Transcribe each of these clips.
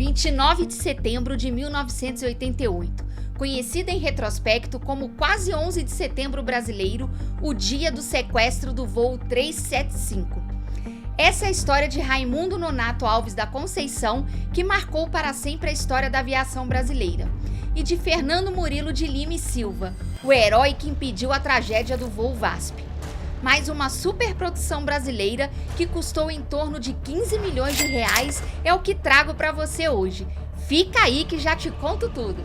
29 de setembro de 1988, conhecida em retrospecto como quase 11 de setembro brasileiro, o dia do sequestro do voo 375. Essa é a história de Raimundo Nonato Alves da Conceição, que marcou para sempre a história da aviação brasileira, e de Fernando Murilo de Lima e Silva, o herói que impediu a tragédia do voo VASP. Mais uma superprodução brasileira que custou em torno de 15 milhões de reais é o que trago para você hoje. Fica aí que já te conto tudo.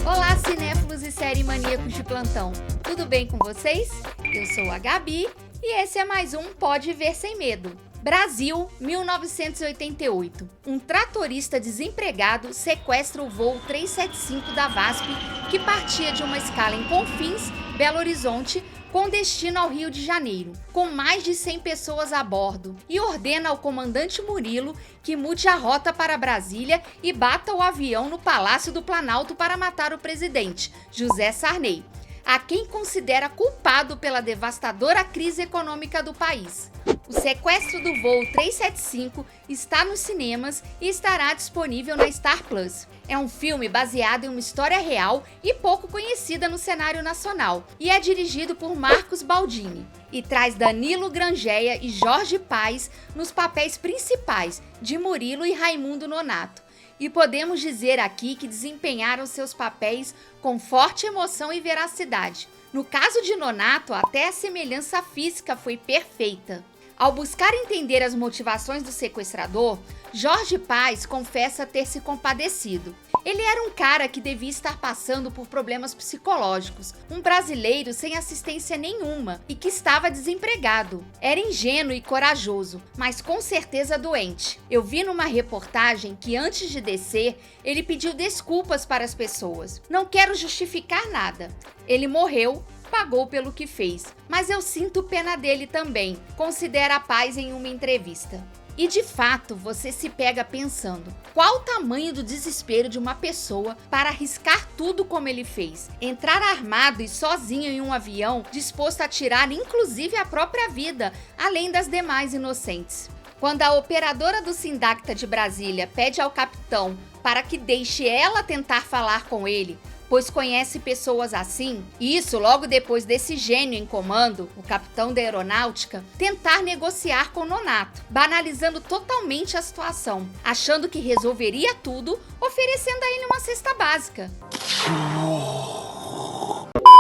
Olá, cinéfilos e série maníacos de plantão. Tudo bem com vocês? Eu sou a Gabi e esse é mais um Pode Ver Sem Medo. Brasil, 1988. Um tratorista desempregado sequestra o voo 375 da VASP, que partia de uma escala em Confins, Belo Horizonte, com destino ao Rio de Janeiro, com mais de 100 pessoas a bordo, e ordena ao comandante Murilo que mude a rota para Brasília e bata o avião no Palácio do Planalto para matar o presidente, José Sarney, a quem considera culpado pela devastadora crise econômica do país. O sequestro do voo 375 está nos cinemas e estará disponível na Star Plus. É um filme baseado em uma história real e pouco conhecida no cenário nacional, e é dirigido por Marcos Baldini, e traz Danilo Grangeia e Jorge Paes nos papéis principais de Murilo e Raimundo Nonato. E podemos dizer aqui que desempenharam seus papéis com forte emoção e veracidade. No caso de Nonato, até a semelhança física foi perfeita. Ao buscar entender as motivações do sequestrador, Jorge Paes confessa ter se compadecido. Ele era um cara que devia estar passando por problemas psicológicos, um brasileiro sem assistência nenhuma e que estava desempregado. Era ingênuo e corajoso, mas com certeza doente. Eu vi numa reportagem que antes de descer, ele pediu desculpas para as pessoas. Não quero justificar nada. Ele morreu, pagou pelo que fez, mas eu sinto pena dele também, considera Paes em uma entrevista. E de fato, você se pega pensando, qual o tamanho do desespero de uma pessoa para arriscar tudo como ele fez? Entrar armado e sozinho em um avião, disposto a tirar inclusive a própria vida, além das demais inocentes. Quando a operadora do Sindacta de Brasília pede ao capitão para que deixe ela tentar falar com ele, pois conhece pessoas assim, e isso logo depois desse gênio em comando, o capitão da aeronáutica, tentar negociar com Nonato, banalizando totalmente a situação, achando que resolveria tudo, oferecendo a ele uma cesta básica.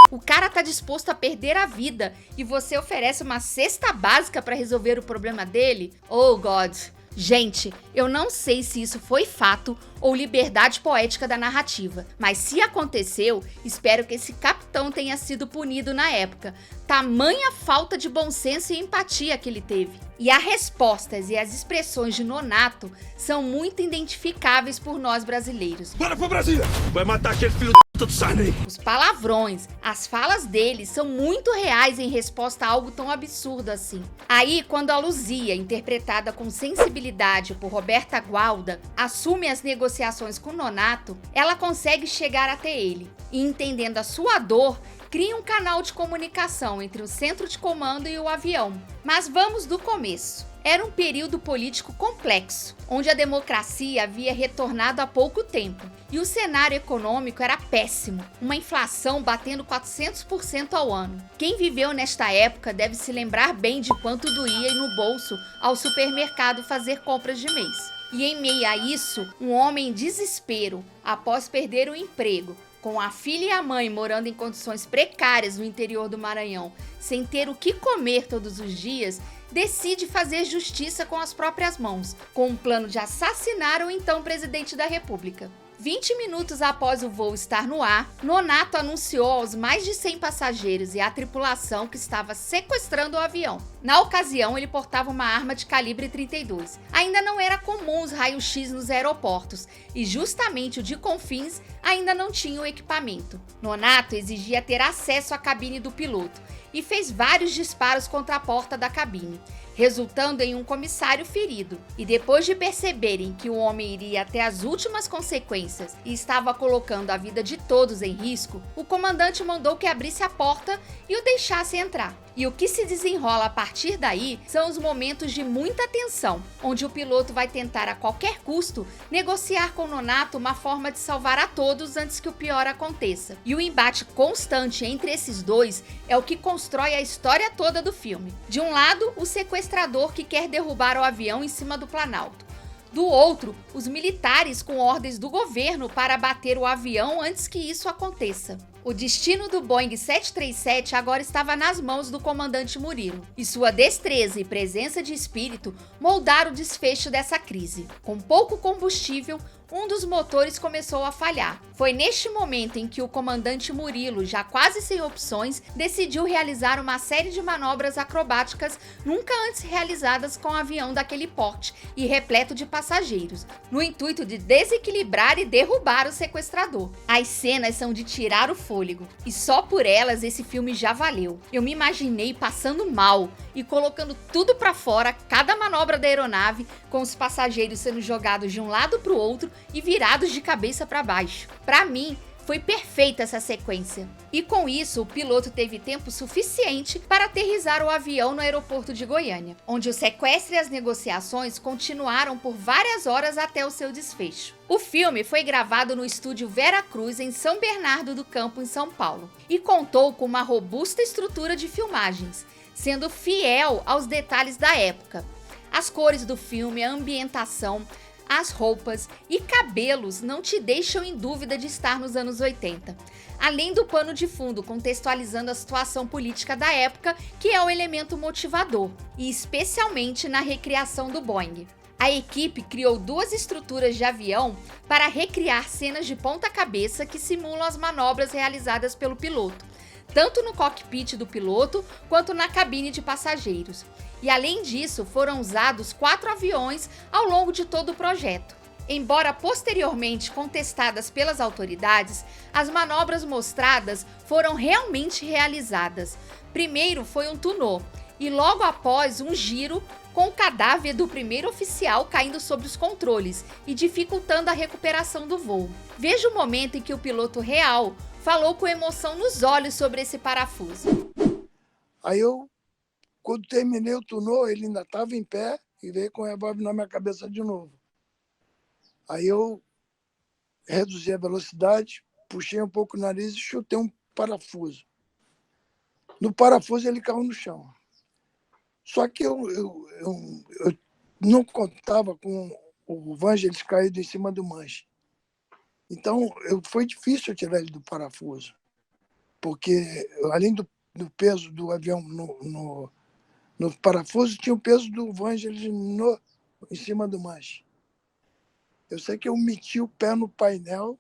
O cara tá disposto a perder a vida e você oferece uma cesta básica para resolver o problema dele? Oh God! Gente, eu não sei se isso foi fato ou liberdade poética da narrativa, mas se aconteceu, espero que esse capitão tenha sido punido na época. Tamanha falta de bom senso e empatia que ele teve. E as respostas e as expressões de Nonato são muito identificáveis por nós brasileiros. Bora pra Brasília! Vai matar aquele filho do Sarney! Os palavrões, as falas dele são muito reais em resposta a algo tão absurdo assim. Aí, quando a Luzia, interpretada com sensibilidade por Roberta Gualda, assume as negociações com Nonato, ela consegue chegar até ele. E entendendo a sua dor, cria um canal de comunicação entre o centro de comando e o avião. Mas vamos do começo. Era um período político complexo, onde a democracia havia retornado há pouco tempo, e o cenário econômico era péssimo, uma inflação batendo 400% ao ano. Quem viveu nesta época deve se lembrar bem de quanto doía ir no bolso ao supermercado fazer compras de mês. E em meio a isso, um homem em desespero, após perder o emprego, com a filha e a mãe morando em condições precárias no interior do Maranhão, sem ter o que comer todos os dias, decide fazer justiça com as próprias mãos, com um plano de assassinar o então presidente da República. 20 minutos após o voo estar no ar, Nonato anunciou aos mais de 100 passageiros e à tripulação que estava sequestrando o avião. Na ocasião, ele portava uma arma de calibre 32. Ainda não era comum os raios-x nos aeroportos e justamente o de Confins ainda não tinha o equipamento. Nonato exigia ter acesso à cabine do piloto e fez vários disparos contra a porta da cabine, resultando em um comissário ferido. E depois de perceberem que o homem iria até as últimas consequências e estava colocando a vida de todos em risco, o comandante mandou que abrisse a porta e o deixasse entrar. E o que se desenrola a partir daí são os momentos de muita tensão, onde o piloto vai tentar a qualquer custo negociar com Nonato uma forma de salvar a todos antes que o pior aconteça. E o embate constante entre esses dois é o que constrói a história toda do filme. De um lado, o sequestrador que quer derrubar o avião em cima do Planalto. Do outro, os militares com ordens do governo para abater o avião antes que isso aconteça. O destino do Boeing 737 agora estava nas mãos do comandante Murilo, e sua destreza e presença de espírito moldaram o desfecho dessa crise. Com pouco combustível, um dos motores começou a falhar. Foi neste momento em que o comandante Murilo, já quase sem opções, decidiu realizar uma série de manobras acrobáticas nunca antes realizadas com um avião daquele porte e repleto de passageiros, no intuito de desequilibrar e derrubar o sequestrador. As cenas são de tirar o fôlego, e só por elas esse filme já valeu. Eu me imaginei passando mal e colocando tudo pra fora cada manobra da aeronave, com os passageiros sendo jogados de um lado pro outro e virados de cabeça para baixo. Para mim, foi perfeita essa sequência. E com isso, o piloto teve tempo suficiente para aterrissar o avião no aeroporto de Goiânia, onde o sequestro e as negociações continuaram por várias horas até o seu desfecho. O filme foi gravado no estúdio Vera Cruz, em São Bernardo do Campo, em São Paulo, e contou com uma robusta estrutura de filmagens, sendo fiel aos detalhes da época. As cores do filme, a ambientação, as roupas e cabelos não te deixam em dúvida de estar nos anos 80. Além do pano de fundo contextualizando a situação política da época, que é o elemento motivador, e especialmente na recriação do Boeing. A equipe criou 2 estruturas de avião para recriar cenas de ponta-cabeça que simulam as manobras realizadas pelo piloto, tanto no cockpit do piloto quanto na cabine de passageiros. E além disso, foram usados 4 aviões ao longo de todo o projeto. Embora posteriormente contestadas pelas autoridades, as manobras mostradas foram realmente realizadas. Primeiro foi um tunô, e logo após um giro com o cadáver do primeiro oficial caindo sobre os controles e dificultando a recuperação do voo. Veja o momento em que o piloto real falou com emoção nos olhos sobre esse parafuso. Aí quando terminei o tunô, ele ainda estava em pé e veio com o revólver na minha cabeça de novo. Aí eu reduzi a velocidade, puxei um pouco o nariz e chutei um parafuso. No parafuso ele caiu no chão. Só que eu não contava com o Vangelis caído em cima do manche. Então foi difícil tirar ele do parafuso, porque além do peso do avião no parafuso, tinha o peso do Vangelis em cima do manche. Eu sei que eu meti o pé no painel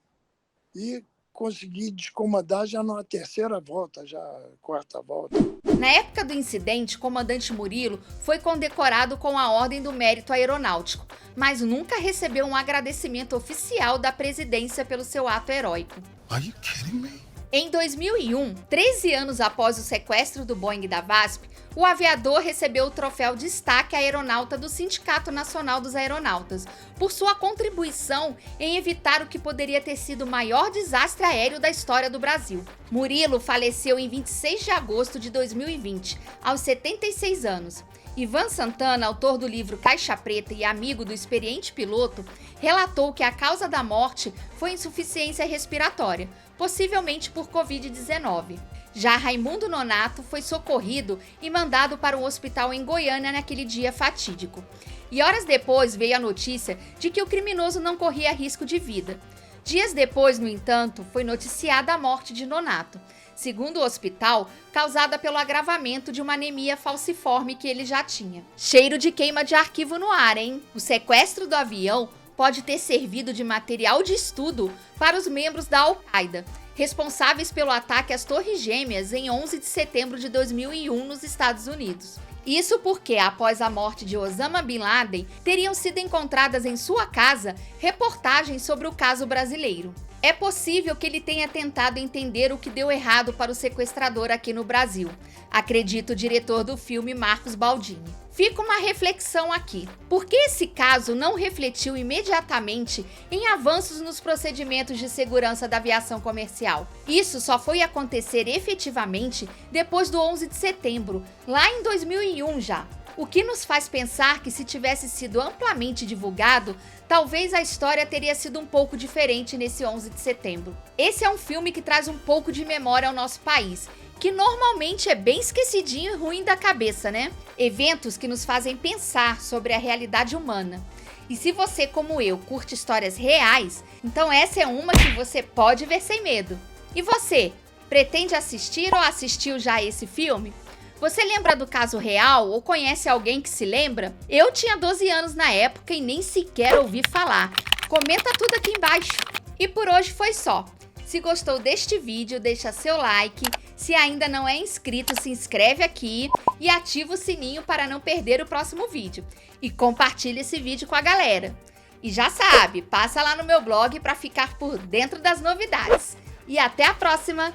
e consegui descomandar já na 3ª volta, já 4ª volta. Na época do incidente, o comandante Murilo foi condecorado com a Ordem do Mérito Aeronáutico, mas nunca recebeu um agradecimento oficial da presidência pelo seu ato heróico. Are you kidding me? Em 2001, 13 anos após o sequestro do Boeing da VASP, o aviador recebeu o troféu Destaque Aeronauta do Sindicato Nacional dos Aeronautas, por sua contribuição em evitar o que poderia ter sido o maior desastre aéreo da história do Brasil. Murilo faleceu em 26 de agosto de 2020, aos 76 anos. Ivan Santana, autor do livro Caixa Preta e amigo do experiente piloto, relatou que a causa da morte foi insuficiência respiratória, possivelmente por Covid-19. Já Raimundo Nonato foi socorrido e mandado para um hospital em Goiânia naquele dia fatídico. E horas depois veio a notícia de que o criminoso não corria risco de vida. Dias depois, no entanto, foi noticiada a morte de Nonato, segundo o hospital, causada pelo agravamento de uma anemia falciforme que ele já tinha. Cheiro de queima de arquivo no ar, hein? O sequestro do avião pode ter servido de material de estudo para os membros da Al-Qaeda, responsáveis pelo ataque às Torres Gêmeas em 11 de setembro de 2001 nos Estados Unidos. Isso porque, após a morte de Osama Bin Laden, teriam sido encontradas em sua casa reportagens sobre o caso brasileiro. É possível que ele tenha tentado entender o que deu errado para o sequestrador aqui no Brasil, acredita o diretor do filme Marcos Baldini. Fica uma reflexão aqui. Por que esse caso não refletiu imediatamente em avanços nos procedimentos de segurança da aviação comercial? Isso só foi acontecer efetivamente depois do 11 de setembro, lá em 2001 já. O que nos faz pensar que se tivesse sido amplamente divulgado, talvez a história teria sido um pouco diferente nesse 11 de setembro. Esse é um filme que traz um pouco de memória ao nosso país, que normalmente é bem esquecidinho e ruim da cabeça, né? Eventos que nos fazem pensar sobre a realidade humana. E se você, como eu, curte histórias reais, então essa é uma que você pode ver sem medo. E você, pretende assistir ou assistiu já esse filme? Você lembra do caso real ou conhece alguém que se lembra? Eu tinha 12 anos na época e nem sequer ouvi falar. Comenta tudo aqui embaixo. E por hoje foi só. Se gostou deste vídeo, deixa seu like. Se ainda não é inscrito, se inscreve aqui e ativa o sininho para não perder o próximo vídeo. E compartilha esse vídeo com a galera. E já sabe, passa lá no meu blog para ficar por dentro das novidades. E até a próxima!